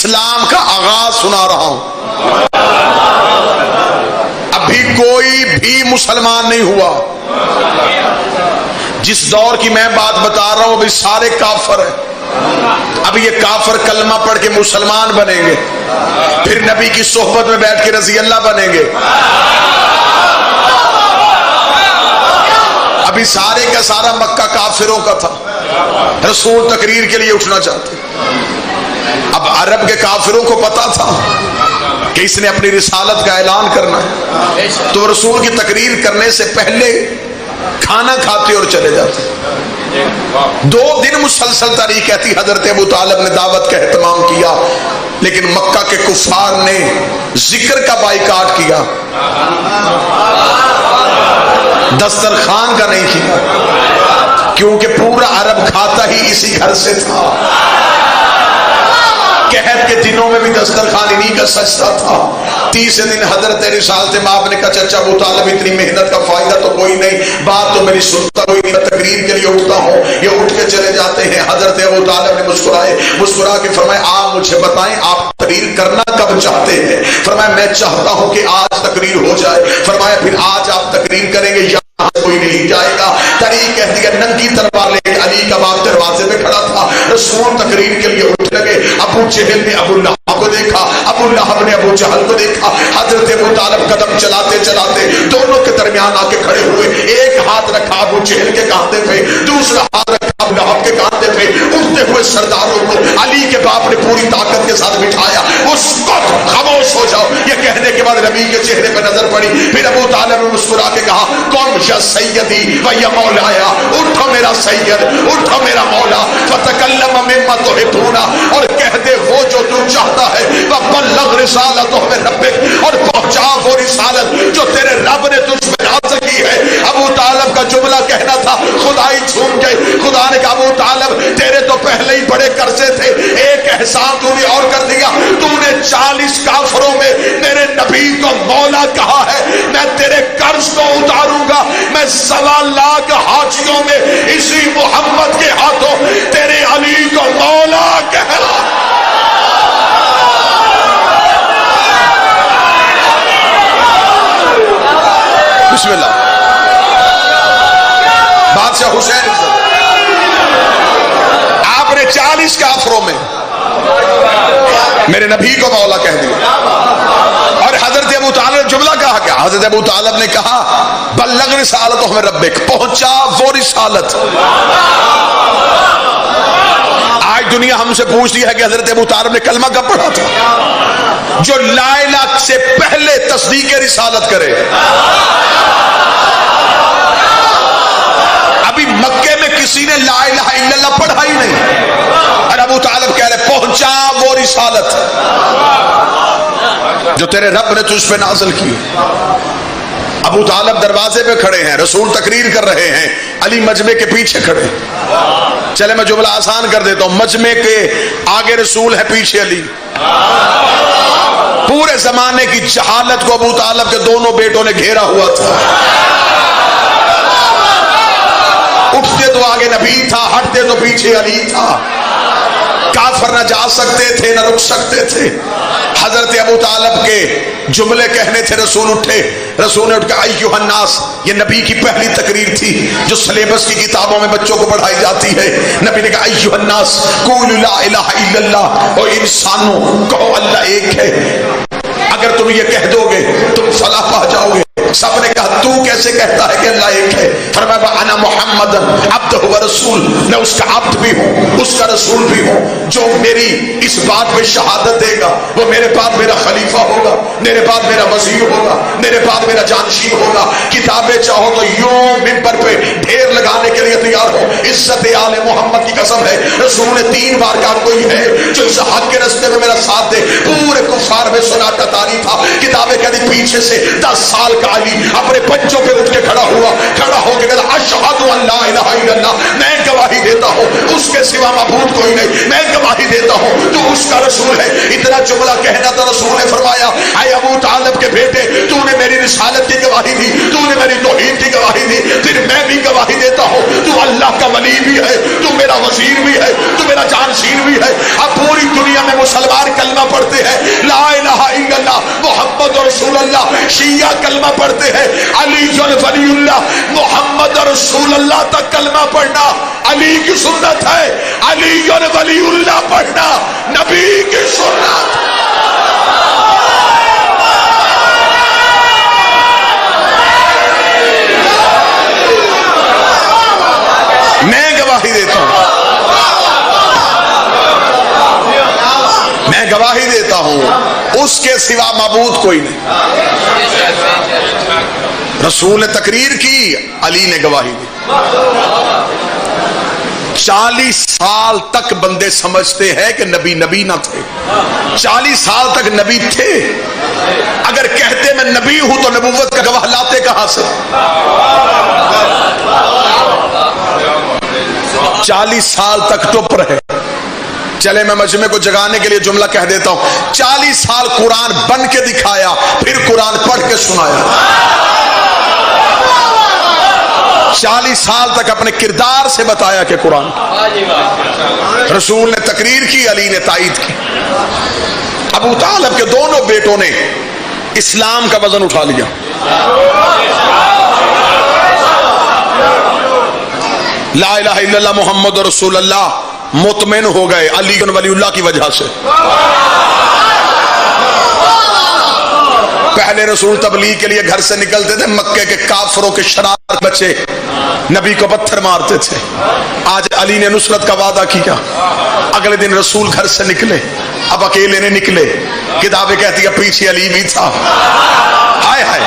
اسلام کا آغاز سنا رہا ہوں. ابھی کوئی بھی مسلمان نہیں ہوا. جس دور کی میں بات بتا رہا ہوں ابھی سارے کافر ہیں. اب یہ کافر کلمہ پڑھ کے مسلمان بنیں گے, پھر نبی کی صحبت میں بیٹھ کے رضی اللہ بنیں گے. ابھی سارے کا سارا مکہ کافروں کا تھا. رسول تقریر کے لیے اٹھنا چاہتے. اب عرب کے کافروں کو پتا تھا کہ اس نے اپنی رسالت کا اعلان کرنا ہے, تو رسول کی تقریر کرنے سے پہلے کھانا کھاتے اور چلے جاتے. 2 دن مسلسل تاریخ کہتی حضرت ابو طالب نے دعوت کا اہتمام کیا, لیکن مکہ کے کفار نے ذکر کا بائیکاٹ کیا, دسترخوان کا نہیں کیا, کیونکہ پورا عرب کھاتا ہی اسی گھر سے تھا. قحط کے دنوں میں بھی دسترخوان انہی کا سجتا تھا. 30 دن حضرت رسالت مآب نے کہا چچا ابو طالب اتنی محنت کا فائدہ تو کوئی نہیں, بات تو میری سنتا کوئی نہیں, تقریر کے لیے اٹھتا ہوں. یہ اٹھ کے چلے جاتے ہیں. حضرت ابو طالب نے مسکرا کے فرمایا آپ مجھے بتائیں آپ تقریر کرنا کب چاہتے ہیں؟ فرمایا میں چاہتا ہوں کہ آج تقریر ہو جائے. فرمایا پھر آج آپ تقریر کریں گے, کوئی نہیں جائے گا. تاریخ کہتی ہے ننگی تلوار لے کے علی کا باپ دروازے پہ کھڑا تھا. رسول تقریر کے لیے اٹھ لگے. ابو جہل نے ابو لہب کو دیکھا, ابو لہب نے ابو جہل کو دیکھا. حضرت ابو طالب قدم چلاتے چلاتے دونوں کے درمیان آ کے کھڑے ہوئے. ایک ہاتھ رکھا ابو جہل کے کاندھے پہ, دوسرا ہاتھ رکھا ابو لہب کے کاندھے پہ. اٹھتے ہوئے سرداروں کو علی کے باپ نے پوری طاقت کے ساتھ بٹھایا. اس وقت خاموش ہو جاؤ, یہ کہنے کے بعد نبی کے چہرے پہ نظر پڑی. پھر ابو طالب نے مسکرا کے کہا کون سیدی و یا مولایا, اٹھو میرا سید, اٹھو میرا مولا. فتکلم مما تحبون, اور کہہ دے وہ جو تو چاہتا ہے. وبلغ رسالتہ من ربک, اور پہنچا وہ رسالت جو تیرے رب نے تجھ پہ نازل کی ہے. ابو طالب کا جملہ کہنا تھا خدائی جھوم گئے. خدا نے کہا ابو طالب تیرے تو پہلے ہی بڑے قرضے تھے, ایک احسان تو نے اور کر دیا. تو نے 40 کافروں میں میرے نبی کو مولا کہا ہے, میں تیرے قرض کو اتاروں گا. میں 1.25 لاکھ حاجیوں میں اسی محمد کے ہاتھوں تیرے علی کو مولا کہلا. بسم اللہ. بادشاہ حسین آپ نے 40 کافروں میں میرے نبی کو مولا کہہ دیا. اور حضرت ابو طالب جملہ کہا کیا؟ حضرت ابو طالب نے کہا بلغ رسالتہ من ربک, پہنچا وہ رسالت. آج دنیا ہم سے پوچھتی ہے کہ حضرت ابو طالب نے کلمہ کب پڑھا تھا؟ جو لا الہ سے پہلے تصدیق رسالت کرے. ابھی مکے میں کسی نے لا الہ الا اللہ پڑھا ہی نہیں, اور ابو طالب کہہ رہے پہنچا وہ رسالت جو تیرے رب نے تجھ پہ نازل کی. ابو طالب دروازے پہ کھڑے ہیں, رسول تقریر کر رہے ہیں, علی مجمع کے پیچھے کھڑے. چلے میں جملہ آسان کر دیتا ہوں, مجمع کے آگے رسول ہے, پیچھے علی. پورے زمانے کی جہالت کو ابو طالب کے دونوں بیٹوں نے گھیرا ہوا تھا. اٹھتے تو آگے نبی تھا, ہٹتے تو پیچھے علی تھا. کافر نہ جا سکتے تھے نہ رک سکتے تھے. حضرت ابو طالب کے جملے کہنے تھے, رسول اٹھے. رسول نے اٹھ کے ایھا الناس, یہ نبی کی پہلی تقریر تھی جو سلیبس کی کتابوں میں بچوں کو پڑھائی جاتی ہے. نبی نے کہا ایھا الناس قولوا لا الہ الا اللہ, او انسانوں کہو اللہ ایک ہے. اگر تم یہ کہہ دو گے تم فلاح پا جاؤ گے. سب نے کہا تو کیسے کہتا ہے کہ اللہ ایک ہے؟ فرمایا انا محمد عبدہ و رسول, میں اس کا عبد بھی ہوں اس کا رسول بھی ہوں. جو میری اس بات پہ شہادت دے گا وہ میرے بعد میرا خلیفہ ہوگا, میرے بعد میرا وزیر ہوگا, میرے بعد میرا جانشین ہوگا. کتابیں چاہو تو یوں منبر پہ ڈھیر لگانے کے لیے تیار ہو. عزت آل محمد کی قسم ہے, رسول نے 3 بار کہا کوئی ہے جو اس حق کے راستے میں میرا ساتھ دے. پورے کفار میں سناٹا طاری تھا. کتابیں کہتی پیچھے سے 10 سال کا علی اپنے بچوں پہ اٹھ کے کھڑا ہوا, کھڑا ہو کے کہا اشہد ان لا الہ الا اللہ, میں گواہی دیتا ہوں اس کے سوا معبود کوئی نہیں, میں گواہی دیتا ہوں تو اس کا رسول ہے. اتنا جملہ کہنا تھا, رسول نے فرمایا اے ابو طالب کے بیٹے, تو نے میری رسالت کی گواہی دی, تو نے میری توحید کی گواہی دی, پھر میں بھی گواہی دیتا ہوں تو اللہ کا ولی بھی ہے, تو میرا وزیر بھی ہے, تو میرا جانشین بھی ہے. اب پوری دنیا میں مسلمان کلمہ کلمہ پڑھتے ہیں لا الہ الا اللہ محمد رسول اللہ، شیعہ کلمہ پڑھتے ہیں علی ولی اللہ محمد رسول اللہ تک کلمہ پڑھنا علی کی سنت ہے، علی ولی اللہ پڑھنا نبی کی سنت۔ میں گواہی دیتا ہوں، میں گواہی دیتا ہوں اس کے سوا معبود کوئی نہیں۔ رسول نے تقریر کی، علی نے گواہی دی۔ 40 سال تک بندے سمجھتے ہیں کہ نبی نبی نہ تھے، 40 سال تک نبی تھے۔ اگر کہتے میں نبی ہوں تو نبوت کا گواہ لاتے کہاں سے؟ 40 سال تک ٹپ رہے۔ چلے میں مجمع کو جگانے کے لیے جملہ کہہ دیتا ہوں، 40 سال قرآن بن کے دکھایا، پھر قرآن پڑھ کے سنایا۔ 40 سال تک اپنے کردار سے بتایا کہ قرآن، رسول نے تقریر کی، علی نے تائید کی۔ ابو طالب کے دونوں بیٹوں نے اسلام کا وزن اٹھا لیا۔ لا الہ الا اللہ محمد رسول اللہ مطمئن ہو گئے علی ولی اللہ کی وجہ سے۔ پہلے رسول تبلیغ کے لیے گھر سے نکلتے تھے، مکے کے کافروں کے شرارت بچے نبی کو پتھر مارتے تھے۔ آج علی نے نصرت کا وعدہ کیا، اگلے دن رسول گھر سے نکلے، اب اکیلے نے نکلے، کتابیں کہتی ہے پیچھے علی بھی تھا۔ ہائے ہائے،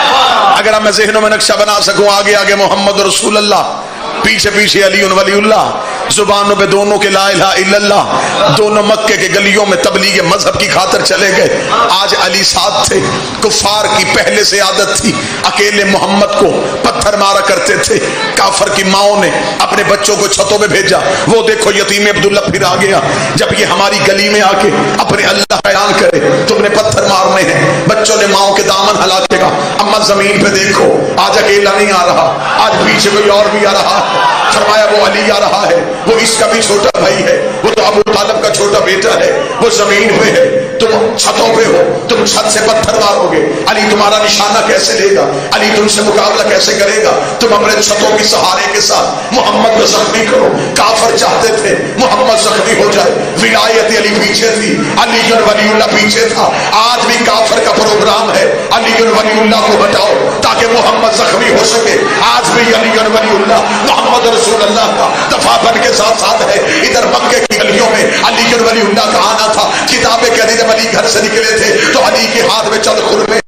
اگر میں ذہنوں میں نقشہ بنا سکوں، آگے آگے محمد رسول اللہ، پیچھے پیچھے علی ولی اللہ، زبانوں پہ دونوں کے لا الہ الا اللہ، دونوں مکے کے گلیوں میں تبلیغ مذہب کی خاطر چلے گئے۔ آج علی ساتھ تھے۔ کفار کی پہلے سے عادت تھی، اکیلے محمد کو پتھر مارا کرتے تھے۔ کافر کی ماؤں نے اپنے بچوں کو چھتوں پہ بھیجا، وہ دیکھو یتیم عبداللہ پھر آ گیا۔ جب یہ ہماری گلی میں آ کے اپنے اللہ اعلان کرے تم نے پتھر مارنے ہیں، بچوں نے ماؤں کے دامن ہلا کے کہا اما زمین پہ دیکھو، آج اکیلا نہیں آ رہا، آج پیچھے کوئی اور بھی آ رہا ہے۔ فرمایا وہ علی آ رہا ہے، وہ اس کا بھی چھوٹا بھائی ہے، وہ تو ابو طالب کا چھوٹا بیٹا ہے، وہ زمین پہ ہے، تم چھتوں پہ ہو، تم چھت سے پتھر مارو گے، علی تمہارا نشانہ کیسے لے گا، علی تم سے مقابلہ کیسے کرے گا، تم اپنے چھتوں کی سہارے کے ساتھ محمد کو زخمی کرو۔ کافر چاہتے تھے محمد زخمی ہو جائے، ولایت علی پیچھے تھی، علی ولی اللہ پیچھے تھا۔ آج بھی کافر کا پروگرام ہے علی ولی اللہ کو ہٹاؤ تاکہ محمد زخمی ہو سکے۔ آج بھی علی ولی اللہ محمد رسول اللہ کا دفاع بن کے ساتھ ساتھ ہے۔ ادھر مکے کی گلیوں میں علی ولی اللہ کا آنا تھا۔ کتابیں کہتی جب علی گھر سے نکلے تھے تو علی کے ہاتھ میں چند خرمے،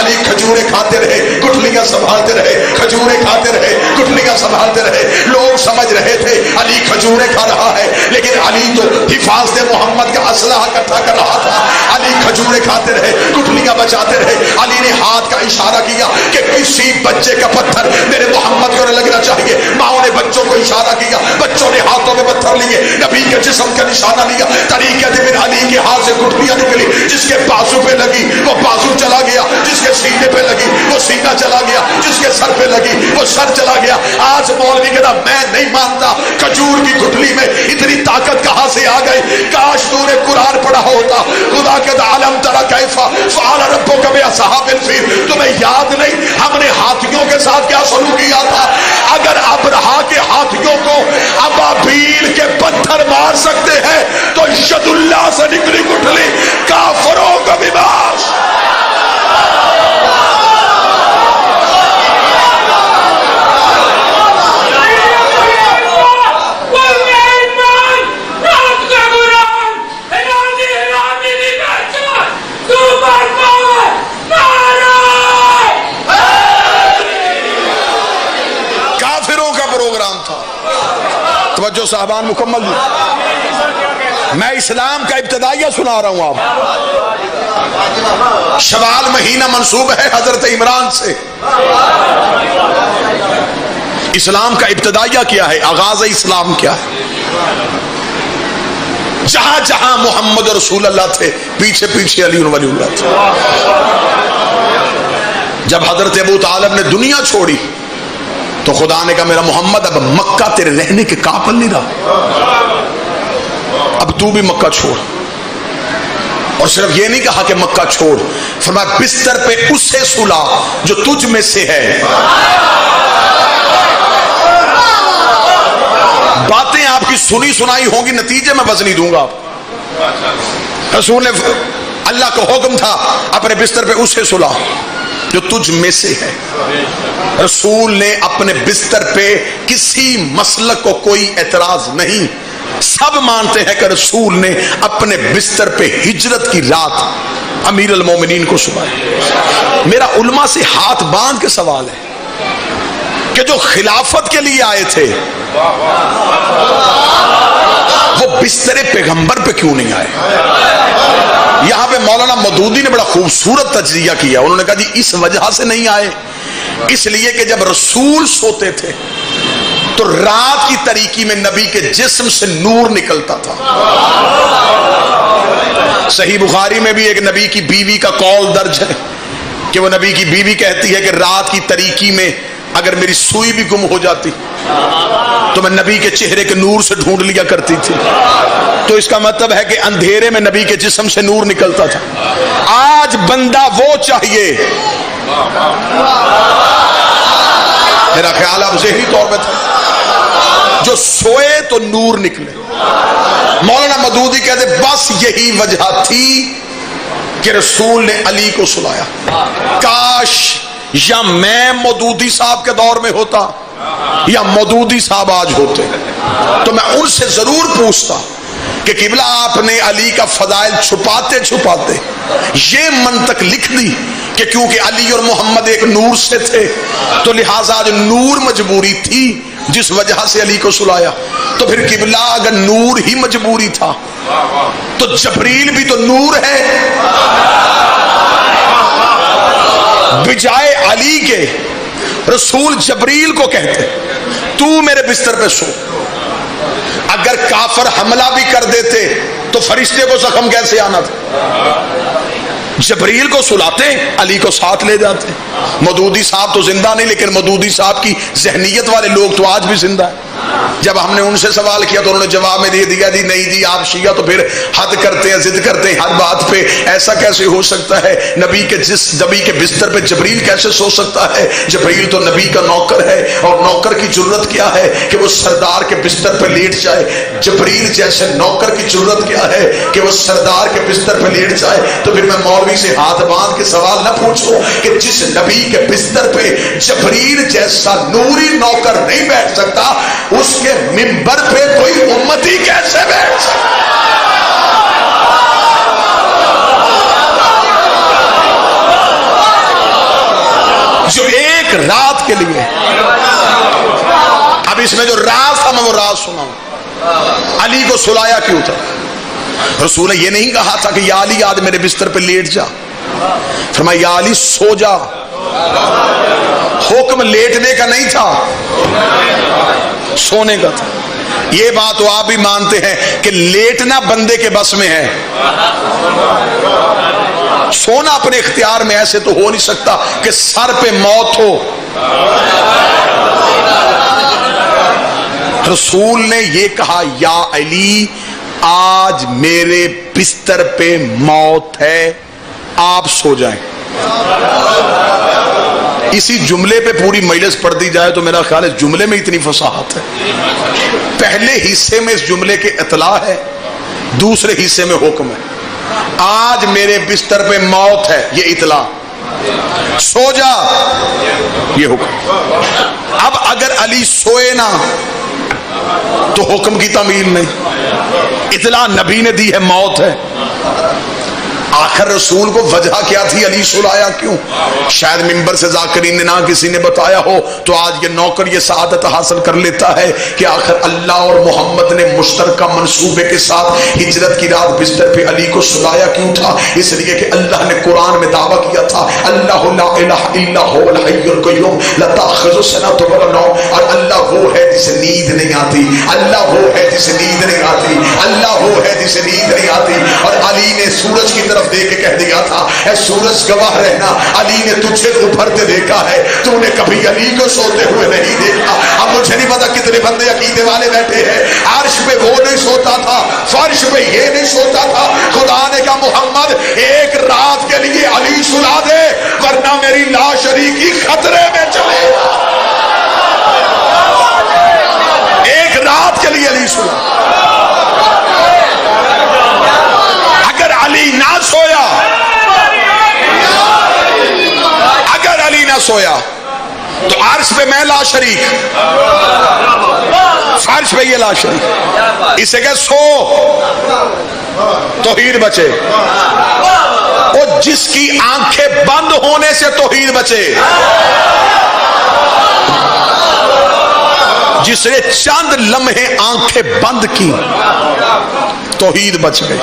علی کھجورے کھاتے رہے، گٹھلیاں سنبھالتے رہے، کھجورے کھاتے رہے، گٹھلیاں سنبھالتے رہے۔ لوگ سمجھ رہے تھے علی کھجورے کھا رہا ہے، لیکن علی تو حفاظت محمد کا اسلحہ اکٹھا کر رہا تھا۔ علی کھجورے کھاتے رہے، گٹھلیاں بچاتے رہے۔ علی نے ہاتھ کا اشارہ کیا کہ کسی بچے کا پتھر میرے محمد کو نہ لگنا چاہیے۔ ماؤں نے بچوں کو اشارہ کیا، بچوں نے ہاتھوں میں پتھر لیے، نبی کے جسم کا نشانہ لیا۔ طریقے سے پھر علی کے ہاتھ سے گٹھلیاں نکلی، جس کے بازو پہ لگی وہ بازو چلا گیا، جس کے سینے پہ لگی وہ سینہ چلا گیا، جس کے سر پہ لگی وہ سر چلا گیا۔ آج مولوی کہتا میں نہیں مانتا کھجور کی گٹھلی میں اتنی طاقت کہاں سے آ گئی؟ کاش تو نے قرآن پڑھا ہوتا۔ خدا کہتا علم تری کیف فعل ربک باصحاب الفیل، تمہیں یاد نہیں ہم نے ہاتھیوں کے ساتھ کیا سلوک کیا تھا؟ اگر ابرہا کے ہاتھیوں کو ابابیل کے پتھر مار سکتے ہیں تو ید اللہ سے نکلی گٹھلی کافروں کا بھی باش۔ توجہ صاحبان مکمل دی، میں اسلام کا ابتدائیہ سنا رہا ہوں آپ۔ شوال مہینہ منسوب ہے حضرت عمران سے۔ اسلام کا ابتدائیہ کیا ہے، آغاز اسلام کیا ہے؟ جہاں جہاں محمد رسول اللہ تھے پیچھے پیچھے علی ولی اللہ تھے۔ جب حضرت ابو طالب نے دنیا چھوڑی تو خدا نے کہا میرا محمد اب مکہ تیرے رہنے کے قابل نہیں رہا، اب تو بھی مکہ چھوڑ۔ اور صرف یہ نہیں کہا کہ مکہ چھوڑ، فرمایا بستر پہ اسے سلا جو تجھ میں سے ہے۔ باتیں آپ کی سنی سنائی ہوں گی، نتیجے میں بس نہیں دوں گا آپ۔ رسول نے، اللہ کا حکم تھا اپنے بستر پہ اسے سلا جو تجھ میں سے ہے۔ رسول نے اپنے بستر پہ کسی مسلک کو کوئی اعتراض نہیں، سب مانتے ہیں کہ رسول نے اپنے بستر پہ ہجرت کی رات امیر المومنین کو سلایا۔ میرا علماء سے ہاتھ باندھ کے سوال ہے کہ جو خلافت کے لیے آئے تھے وہ بستر پیغمبر پہ کیوں نہیں آئے؟ یہاں پہ مولانا مودودی نے بڑا خوبصورت تجزیہ کیا، انہوں نے کہا جی اس وجہ سے نہیں آئے، اس لیے کہ جب رسول سوتے تھے تو رات کی تاریکی میں نبی کے جسم سے نور نکلتا تھا۔ صحیح بخاری میں بھی ایک نبی کی بیوی کا قول درج ہے کہ وہ نبی کی بیوی کہتی ہے کہ رات کی تاریکی میں اگر میری سوئی بھی گم ہو جاتی تو میں نبی کے چہرے کے نور سے ڈھونڈ لیا کرتی تھی۔ تو اس کا مطلب ہے کہ اندھیرے میں نبی کے جسم سے نور نکلتا تھا۔ آج بندہ وہ چاہیے، میرا خیال اب ذہنی طور پہ تھا، جو سوئے تو نور نکلے۔ مولانا مودودی کہتے بس یہی وجہ تھی کہ رسول نے علی کو سلایا۔ کاش یا میں مودودی صاحب کے دور میں ہوتا یا مودودی صاحب آج ہوتے تو میں ان سے ضرور پوچھتا کہ قبلہ آپ نے علی کا فضائل چھپاتے چھپاتے یہ منطق لکھ دی کہ کیونکہ علی اور محمد ایک نور سے تھے تو لہٰذا جو نور مجبوری تھی جس وجہ سے علی کو سلایا، تو پھر قبلہ اگر نور ہی مجبوری تھا تو جبریل بھی تو نور ہے، بجائے علی کے رسول جبریل کو کہتے تو میرے بستر پہ سو۔ اگر کافر حملہ بھی کر دیتے تو فرشتے کو زخم کیسے آنا تھا؟ جبریل کو سلاتے، علی کو ساتھ لے جاتے۔ مودودی صاحب تو زندہ نہیں، لیکن مودودی صاحب کی ذہنیت والے لوگ تو آج بھی زندہ ہیں۔ جب ہم نے ان سے سوال کیا تو انہوں نے جواب میں دے دیا جی نہیں جی آپ شیعہ تو پھر حد کرتے ہیں، ضد کرتے ہیں ہر بات پہ، ایسا کیسے ہو سکتا ہے؟ نبی کے بستر پہ جبریل کیسے سو سکتا ہے؟ جبریل تو نبی کا نوکر ہے، اور نوکر کی جرت کیا ہے کہ وہ سردار کے بستر پہ لیٹ جائے؟ جبریل جیسے نوکر کی جرت کیا ہے کہ وہ سردار کے بستر پہ لیٹ جائے؟ تو پھر میں مولوی سے ہاتھ باندھ کے سوال نہ پوچھوں کہ جس نبی کے بستر پہ جبریل جیسا نوری نوکر نہیں بیٹھ سکتا، اس کے منبر پہ کوئی امتی کیسے بیٹھ سکتا؟ جو ایک رات کے لیے، اب اس میں جو راز تھا میں وہ راز سناؤں۔ علی کو سلایا کیوں تھا؟ رسول نے یہ نہیں کہا تھا کہ یا علی آج میرے بستر پہ لیٹ جا، فرمایا یا علی سو جا۔ حکم لیٹنے کا نہیں تھا، سونے کا تھا۔ یہ بات تو آپ بھی مانتے ہیں کہ لیٹنا بندے کے بس میں ہے، سونا اپنے اختیار میں ایسے تو ہو نہیں سکتا کہ سر پہ موت ہو۔ رسول نے یہ کہا یا علی آج میرے بستر پہ موت ہے، آپ سو جائیں۔ اسی جملے پہ پوری مجلس پڑھ دی جائے تو میرا خیال ہے جملے میں اتنی فصاحت ہے۔ پہلے حصے میں اس جملے کے اطلاع ہے، دوسرے حصے میں حکم ہے۔ آج میرے بستر پہ موت ہے، یہ اطلاع، سو جا، یہ حکم۔ اب اگر علی سوئے نہ تو حکم کی تعمیل نہیں، اطلاع نبی نے دی ہے موت ہے۔ آخر رسول کو وجہ کیا تھی علی سلایا کیوں؟ شاید منبر سے ذاکرین نے نہ کسی نے بتایا ہو تو آج یہ نوکر یہ سعادت حاصل کر لیتا ہے کہ آخر اللہ اور محمد نے مشترکہ منصوبے کے ساتھ ہجرت کی رات بستر پہ علی کو سلایا کیوں تھا؟ اس لیے کہ اللہ نے قرآن میں دعویٰ کیا تھا اللہ لا الہ الا هو الحی القیوم لا تأخذہ سنۃ ولا نوم، اور اللہ وہ ہے جسے نیند نہیں آتی، اللہ وہ ہے جسے نیند نہیں آتی، اللہ وہ ہے جسے نیند نہیں آتی۔ اور علی نے سورج کی طرف طرف دیکھ کے کہہ دیا تھا اے سورج گواہ رہنا علی نے تجھے ابھرتے دیکھا ہے، تو نے کبھی علی کو سوتے ہوئے نہیں دیکھا۔ اب مجھے نہیں پتا کتنے بندے عقیدے والے بیٹھے ہیں، عرش پہ وہ نہیں سوتا تھا، فرش پہ یہ نہیں سوتا تھا، خدا نے کہا محمد ایک رات کے لیے علی سلا دے ورنہ میری لا شریکی خطرے میں چلے گا۔ ایک رات کے لیے علی سلا، اگر علی نہ سویا، اگر علی نہ سویا تو عرش پہ میں لا شریک، فرش پہ یہ لا شریک، اسے کہ سو توحید بچے، وہ جس کی آنکھیں بند ہونے سے توحید بچے، جس نے چند لمحے آنکھیں بند کی توحید بچ گئی۔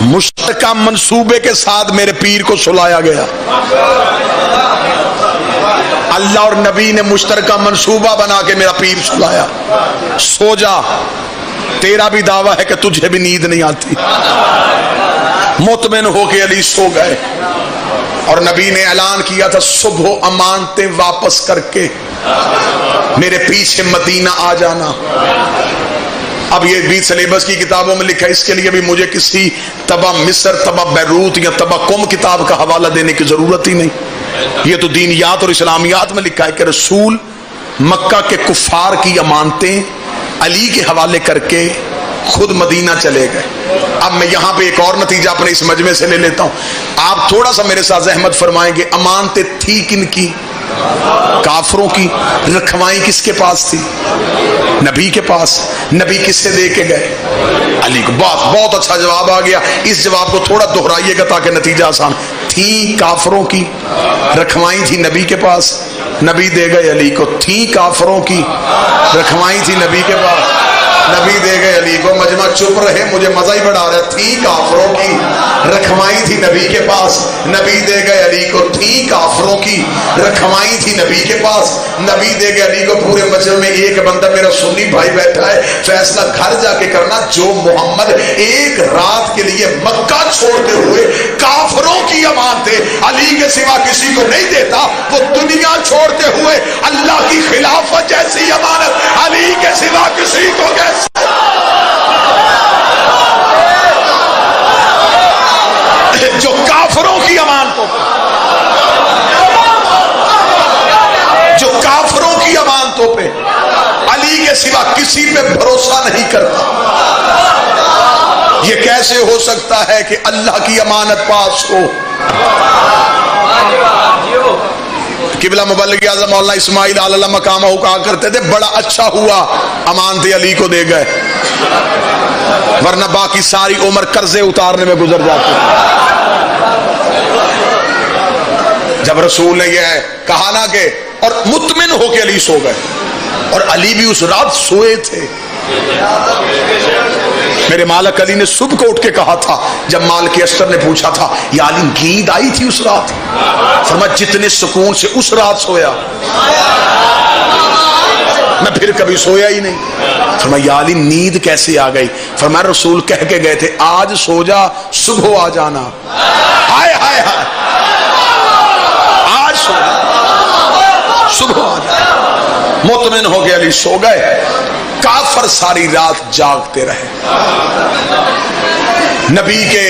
مشترکہ منصوبے کے ساتھ میرے پیر کو سلایا گیا، اللہ اور نبی نے مشترکہ منصوبہ بنا کے میرا پیر سلایا، سو جا، تیرا بھی دعویٰ ہے کہ تجھے بھی نیند نہیں آتی۔ مطمئن ہو کے علی سو گئے اور نبی نے اعلان کیا تھا صبح امانتیں واپس کر کے میرے پیچھے مدینہ آ جانا۔ اب یہ بھی سلیبس کی کتابوں میں لکھا ہے، اس کے لیے بھی مجھے کسی تبع مصر، تبع بیروت یا تبع قم کتاب کا حوالہ دینے کی ضرورت ہی نہیں، یہ تو دینیات اور اسلامیات میں لکھا ہے کہ رسول مکہ کے کفار کی امانتیں علی کے حوالے کر کے خود مدینہ چلے گئے۔ اب میں یہاں پہ ایک اور نتیجہ اپنے اس مجمع سے لے لیتا ہوں، آپ تھوڑا سا میرے ساتھ زحمت فرمائیں گے۔ امانتیں تھی کن کی؟ کافروں کی۔ رکھوائی کس کے پاس تھی؟ نبی کے پاس۔ نبی کس سے دے کے گئے؟ علی کو۔ بہت اچھا جواب آ گیا، اس جواب کو تھوڑا دہرائیے گا تاکہ نتیجہ آسان۔ تھی کافروں کی، رکھوائی تھی نبی کے پاس، نبی دے گئے علی کو۔ تھی کافروں کی، رکھوائی تھی نبی کے پاس، نبی دے گئے علی کو۔ مجمع چپ رہے، مجھے مزہ ہی بڑھا رہا ہے۔ تھی کافروں کی، رکھوائی تھی نبی کے پاس، نبی دے گئے علی کو۔ تھی کافروں کی، رکھوائی تھی نبی کے پاس، نبی دے گئے علی کو۔ پورے مجمع میں ایک بندہ میرا سنی بھائی بیٹھا ہے، فیصلہ گھر جا کے کرنا، جو محمد ایک رات کے لیے مکہ چھوڑتے ہوئے کافروں کی امانتیں علی کے سوا کسی کو نہیں دیتا، وہ دنیا چھوڑتے ہوئے اللہ کی خلافت جیسی امانت علی کے سوا کسی کو کیسے؟ جو کافروں کی امانتوں، جو کافروں کی امانتوں پہ علی کے سوا کسی پہ بھروسہ نہیں کرتا، یہ کیسے ہو سکتا ہے کہ اللہ کی امانت پاس ہو؟ قبلہ مبلغ اعظم مولانا اسماعیل علیہ مقامہ کہا کرتے تھے بڑا اچھا ہوا امانت علی کو دے گئے، ورنہ باقی ساری عمر قرضے اتارنے میں گزر جاتی۔ جب رسول نے یہ کہا نا کہ اور مطمئن ہو کے علی سو گئے، اور علی بھی اس رات سوئے تھے۔ میرے مالک علی نے صبح کو اٹھ کے کہا تھا، جب مالک اشتر نے پوچھا تھا یا علی نیند آئی تھی اس رات؟ فرمایا جتنے سکون سے اس رات سویا میں پھر کبھی سویا ہی نہیں۔ فرمایا یا علی نیند کیسے آ گئی؟ فرمایا رسول کہہ کے گئے تھے آج سو جا صبح آ جانا۔ ہائے ہائے ہائے، آج سو جا صبح آ جانا۔ مطمئن ہو گئے علی سو گئے، کافر ساری رات جاگتے رہے۔ نبی کے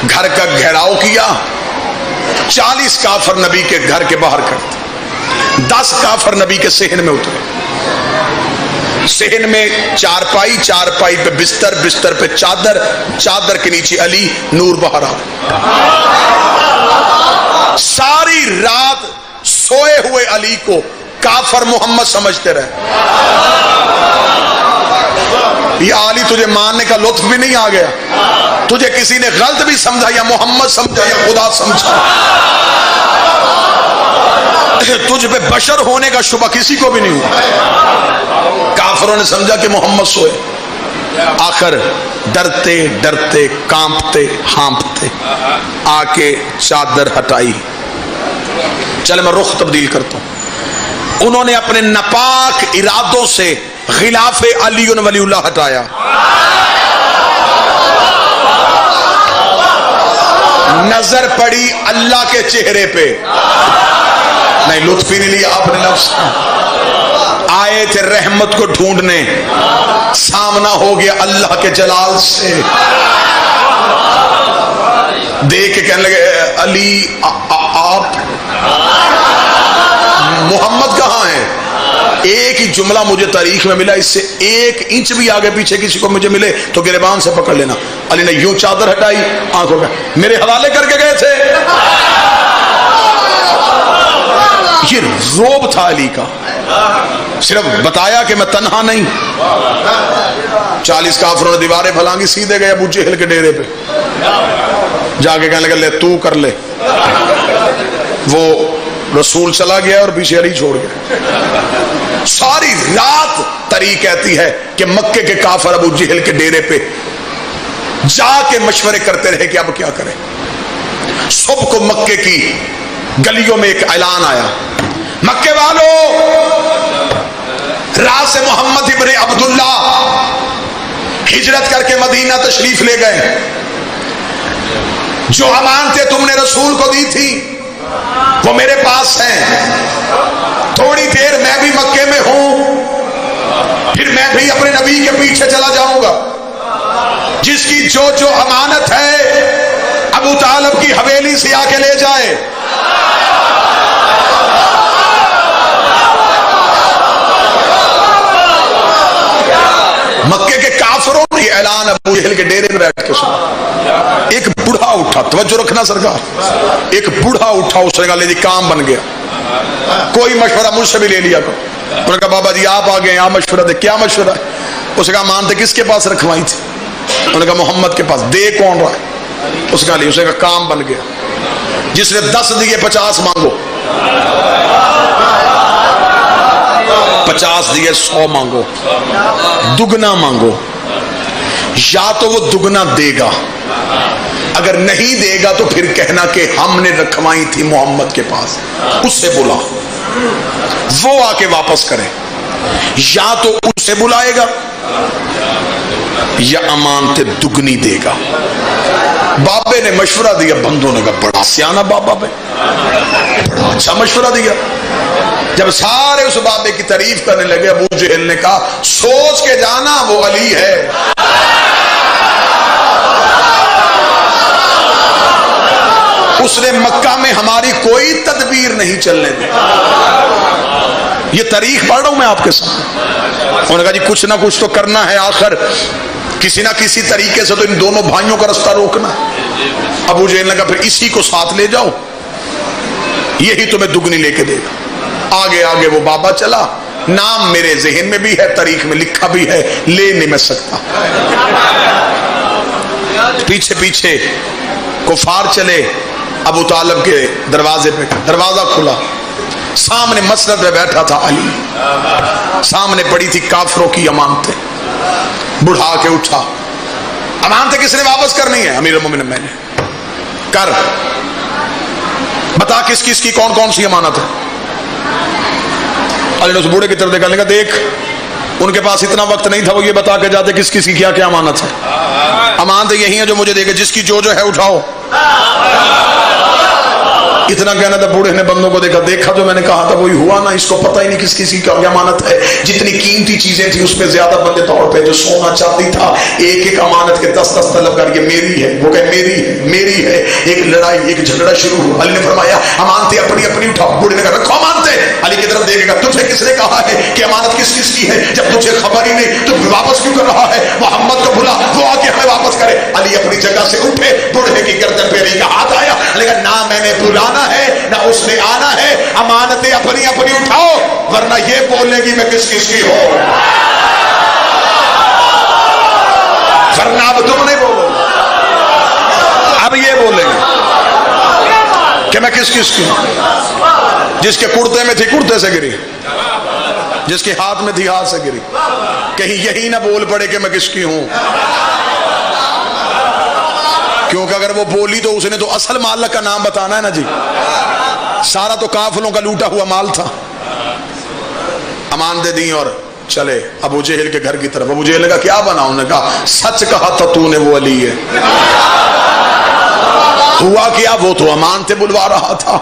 گھر کا گھیراؤ کیا، 40 کافر نبی کے گھر کے باہر کھڑے، 10 کافر نبی کے صحن میں اترے۔ صحن میں چارپائی، چارپائی پہ بستر، بستر پہ چادر، چادر کے نیچے علی، نور باہر آ۔ ساری رات سوئے ہوئے علی کو کافر محمد سمجھتے رہے۔ یا علی تجھے ماننے کا لطف بھی نہیں آ گیا؟ تجھے کسی نے غلط بھی سمجھا یا محمد سمجھا یا خدا سمجھا؟ تجھ پہ بشر ہونے کا شبہ کسی کو بھی نہیں ہوا۔ کافروں نے سمجھا کہ محمد سوئے۔ آخر ڈرتے ڈرتے کانپتے ہانپتے آ کے چادر ہٹائی۔ چلے میں رخ تبدیل کرتا ہوں۔ انہوں نے اپنے ناپاک ارادوں سے غلاف علی ولی اللہ ہٹایا۔ نظر پڑی اللہ کے چہرے پہ، نہیں لطف ہی نہیں لیا آپ نے لفظ، آئے تھے رحمت کو ڈھونڈنے، سامنا ہو گیا اللہ کے جلال سے، دیکھ کے کہنے لگے علی آپ محمد کہاں ہیں؟ ایک ہی جملہ مجھے تاریخ میں ملا، اس سے 1 انچ بھی آگے پیچھے کسی کو مجھے ملے تو گریبان سے پکڑ لینا۔ علی نے یوں چادر ہٹائی، آنکھوں پہ میرے حوالے کر کے گئے تھے۔ یہ روب تھا علی کا، صرف بتایا کہ میں تنہا نہیں۔ 40 کافروں نے دیواریں پھلانگی، سیدھے گئے ابو جہل کے ڈیرے پہ، جا کے کہنے لگے لے تو کر لے۔ وہ رسول چلا گیا اور پیچھے علی چھوڑ گیا۔ ساری رات تاریخ کہتی ہے کہ مکے کے کافر ابو جہل کے ڈیرے پہ جا کے مشورے کرتے رہے کہ اب کیا کریں۔ صبح کو مکے کی گلیوں میں ایک اعلان آیا، مکے والوں راہ سے محمد ابن عبداللہ ہجرت کر کے مدینہ تشریف لے گئے، جو امانتیں تم نے رسول کو دی تھی وہ میرے پاس ہیں، تھوڑی دیر میں بھی مکے میں ہوں، پھر میں بھی اپنے نبی کے پیچھے چلا جاؤں گا، جس کی جو جو امانت ہے ابو طالب کی حویلی سے آ کے لے جائے۔ مکے کے کافروں نے اعلان ابو جہل کے ڈیرے میں بیٹھ کے سنا۔ ایک بوڑھا اٹھا، توجہ رکھنا سرکار، ایک بوڑھا اٹھا، اس نے کہا لے جی کام بن گیا، کوئی مشورہ مجھ سے بھی لے لیا کرو۔ انہوں نے کہا بابا جی آپ آ گئے، آپ مشورہ دے۔ کیا مشورہ ہے؟ اس نے کہا مانتے کس کے پاس رکھوائی تھی؟ انہوں نے کہا محمد کے پاس۔ دے کون رہا ہے؟ اس نے کہا اس نے کہا کام بن گیا، جس نے 10 دیے 50 مانگو، 50 دیے 100 مانگو، دگنا مانگو، یا تو وہ دگنا دے گا، اگر نہیں دے گا تو پھر کہنا کہ ہم نے رکھوائی تھی محمد کے پاس، اس سے بلا، وہ آ کے واپس کرے، یا تو اس سے بلائے گا یا امانت دگنی دے گا۔ بابے نے مشورہ دیا، بندوں نے کہا بڑا سیانہ بابا بے، بڑا اچھا مشورہ دیا۔ جب سارے اس بابے کی تعریف کرنے لگے، ابو جہل نے کہا سوچ کے جانا وہ علی ہے۔ اس نے مکہ میں ہماری کوئی تدبیر نہیں چلنے دی۔ یہ تاریخ پڑھ رہا ہوں میں آپ کے سامنے۔ انہوں نے کہا جی کچھ نہ کچھ تو کرنا ہے، آخر کسی نہ کسی طریقے سے تو ان دونوں بھائیوں کا رستہ روکنا۔ ابو جہل نے کہا پھر اسی کو ساتھ لے جاؤ، یہی تمہیں دگنی لے کے دے گا۔ آگے آگے وہ بابا چلا، نام میرے ذہن میں بھی ہے، تاریخ میں لکھا بھی ہے، لے نہیں میں سکتا۔ پیچھے پیچھے کفار چلے، ابو طالب کے دروازے پہ، دروازہ کھلا، سامنے مسند میں بیٹھا تھا علی، سامنے پڑی تھی کافروں کی امانتیں۔ بڑھا کے اٹھا، امانتیں کس نے واپس کرنی ہے؟ امیر المومنین میں نے۔ کر بتا کس کس کی کون کون سی امانت ہے؟ علی نے اس بوڑھے کی طرف دیکھا، لگا دیکھ ان کے پاس اتنا وقت نہیں تھا وہ یہ بتا کے جاتے کس کس کی کیا کیا امانت ہے۔ امانتیں یہی ہیں جو مجھے دے گے، جس کی جو ہے اٹھاؤ۔ اتنا کہنا تھا، بوڑھے نے بندوں کو دیکھا جو میں نے کہا تھا وہی ہوا نا، اس کو پتہ ہی نہیں کس کسی کا امانت ہے۔ جتنی قیمتی چیزیں تھیں اس پہ زیادہ بندے طور پہ، جو سونا چاندی تھا، ایک ایک امانت کے 10 طلب کر کے میری ہے، وہ کہ میری ہے میری ہے، ایک لڑائی ایک جھگڑا شروع ہوا۔ علی نے فرمایا امانتیں اپنی اپنی اٹھاؤ۔ بوڑھے نے کہا رکھو امانتیں۔ علی کی طرف دیکھے گا، تجھے کس نے کہا ہے کہ امانت کس کس کی ہے؟ جب تجھے خبر ہی نہیں تو واپس کیوں کر رہا ہے؟ محمد کو بلا، وہ آ کے ہمیں واپس کرے۔ علی اپنی جگہ سے اٹھے، بوڑھے کی گردن پہ علی کا ہاتھ آیا، لیکن نہ میں نے بلانا ہے نہ اس نے آنا ہے، امانتیں اپنی اپنی اٹھاؤ، ورنہ یہ بولنے کی میں کس کس کی ہوں، ورنہ اب تم نہیں بولو، اب یہ بولیں گے کہ میں کس کس کی ہوں۔ جس کے کرتے میں تھی کرتے سے گری، جس کے ہاتھ میں تھی ہاتھ سے گری، کہیں یہی نہ بول پڑے کہ میں کس کی ہوں، کیونکہ اگر وہ بولی تو اس نے تو اصل مالک کا نام بتانا ہے نا جی، سارا تو کافروں کا لوٹا ہوا مال تھا۔ امان دے دی اور چلے ابو جہل کے گھر کی طرف۔ ابو جہل کا کیا بنا؟ انہوں نے کہا سچ کہا تھا تو نے وہ علی ہے۔ ہوا کیا؟ وہ تو امانتیں بلوا رہا تھا.